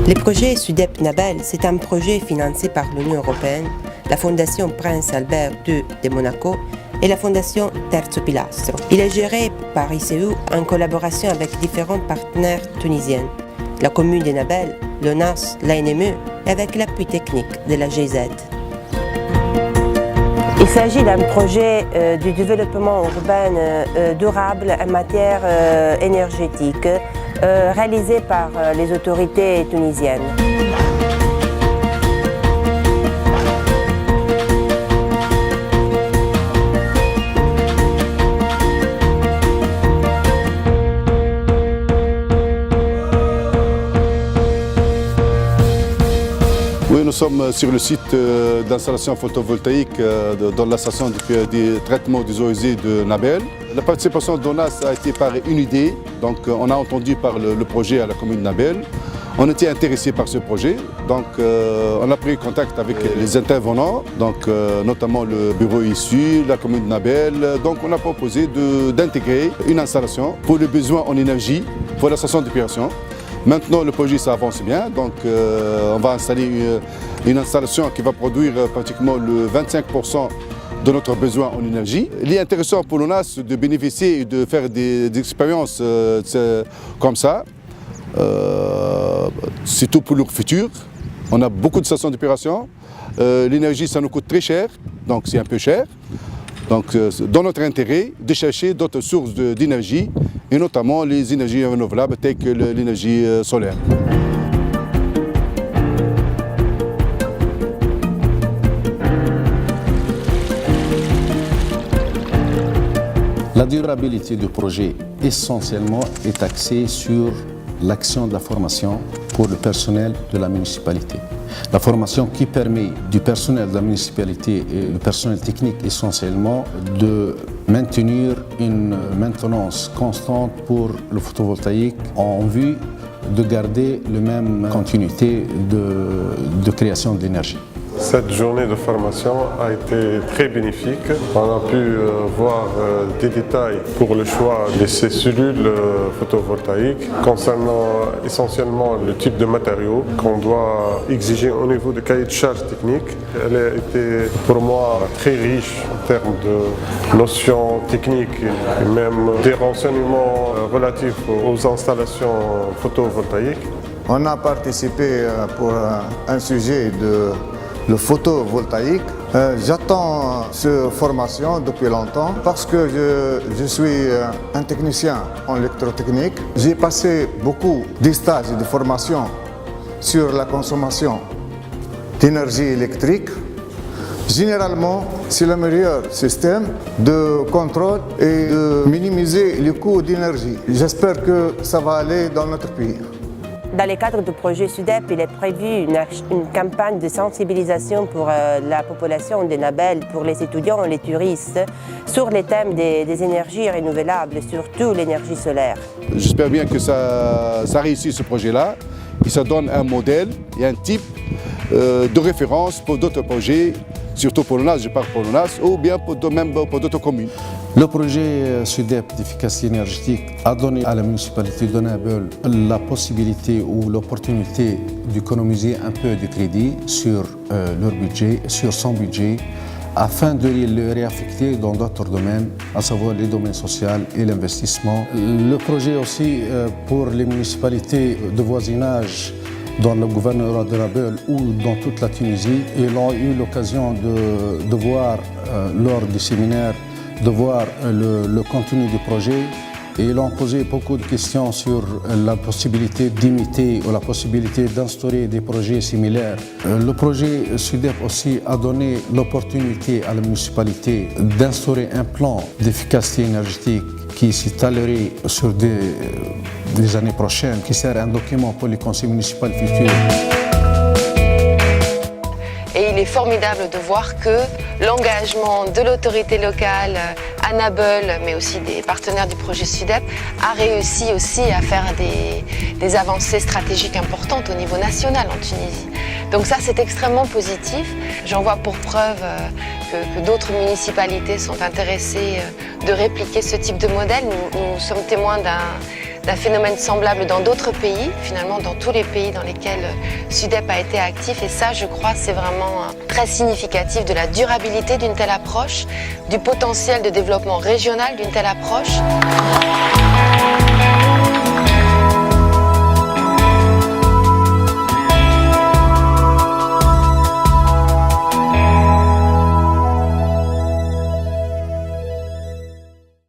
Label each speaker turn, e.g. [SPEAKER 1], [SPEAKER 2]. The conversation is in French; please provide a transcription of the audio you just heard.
[SPEAKER 1] Le projet SUDEP Nabel, c'est un projet financé par l'Union européenne, la Fondation Prince Albert II de Monaco et la Fondation Terzo Pilastro. Il est géré par ICU en collaboration avec différents partenaires tunisiens, la commune de Nabel, l'ONAS, l'ANME et avec l'appui technique de la GIZ. Il s'agit d'un projet de développement urbain durable en matière énergétique réalisé par les autorités tunisiennes.
[SPEAKER 2] Oui, nous sommes sur le site d'installation photovoltaïque dans la station de traitement des eaux usées de Nabel. La participation d'ONAS a été par une idée, donc on a entendu par le projet à la commune de Nabel. On était intéressé par ce projet, donc on a pris contact avec les intervenants, donc notamment le bureau ICU, la commune de Nabel. Donc on a proposé d'intégrer une installation pour les besoins en énergie pour la station d'épuration. Maintenant, le projet s'avance bien, donc on va installer une installation qui va produire pratiquement le 25% de notre besoin en énergie. Il est intéressant pour l'ONAS de bénéficier et de faire des expériences comme ça, surtout pour le futur. On a beaucoup de stations d'épuration. L'énergie, ça nous coûte très cher, donc c'est un peu cher. Donc, dans notre intérêt de chercher d'autres sources d'énergie, et notamment les énergies renouvelables telles que l'énergie solaire.
[SPEAKER 3] La durabilité du projet essentiellement est axée sur l'action de la formation pour le personnel de la municipalité. La formation qui permet du personnel de la municipalité et le personnel technique essentiellement de maintenir une maintenance constante pour le photovoltaïque en vue de garder la même continuité de création d'énergie.
[SPEAKER 4] Cette journée de formation a été très bénéfique. On a pu voir des détails pour le choix de ces cellules photovoltaïques concernant essentiellement le type de matériaux qu'on doit exiger au niveau de cahier de charge technique. Elle a été pour moi très riche en termes de notions techniques et même des renseignements relatifs aux installations photovoltaïques.
[SPEAKER 5] On a participé pour un sujet de le photovoltaïque. J'attends cette formation depuis longtemps parce que je suis un technicien en électrotechnique. J'ai passé beaucoup de stages et de formations sur la consommation d'énergie électrique. Généralement, c'est le meilleur système de contrôle et de minimiser les coûts d'énergie. J'espère que ça va aller dans notre pays.
[SPEAKER 1] Dans le cadre du projet SUDEP, il est prévu une campagne de sensibilisation pour la population de Nabel, pour les étudiants et les touristes, sur les thèmes des énergies renouvelables, surtout l'énergie solaire.
[SPEAKER 2] J'espère bien que ça réussit ce projet-là et ça donne un modèle et un type de référence pour d'autres projets, surtout pour l'ONAS, je parle pour l'ONAS, ou bien même pour d'autres communes.
[SPEAKER 3] Le projet SUDEP d'efficacité énergétique a donné à la municipalité de Nabel la possibilité ou l'opportunité d'économiser un peu de crédit sur leur budget, sur son budget, afin de le réaffecter dans d'autres domaines, à savoir les domaines sociaux et l'investissement. Le projet aussi pour les municipalités de voisinage dans le gouvernorat de Nabel ou dans toute la Tunisie, ils ont eu l'occasion de voir lors du séminaire, de voir le contenu du projet et ils ont posé beaucoup de questions sur la possibilité d'imiter ou la possibilité d'instaurer des projets similaires. Le projet SUDEP aussi a donné l'opportunité à la municipalité d'instaurer un plan d'efficacité énergétique qui s'étalerait sur des années prochaines, qui sert un document pour les conseils municipaux futurs.
[SPEAKER 6] Et il est formidable de voir que l'engagement de l'autorité locale à Nabel, mais aussi des partenaires du projet SUDEP, a réussi aussi à faire des avancées stratégiques importantes au niveau national en Tunisie. Donc ça, c'est extrêmement positif. J'en vois pour preuve que d'autres municipalités sont intéressées de répliquer ce type de modèle. Nous sommes témoins d'un phénomène semblable dans d'autres pays, finalement dans tous les pays dans lesquels SUDEP a été actif. Et ça, je crois, c'est vraiment très significatif de la durabilité d'une telle approche, du potentiel de développement régional d'une telle approche.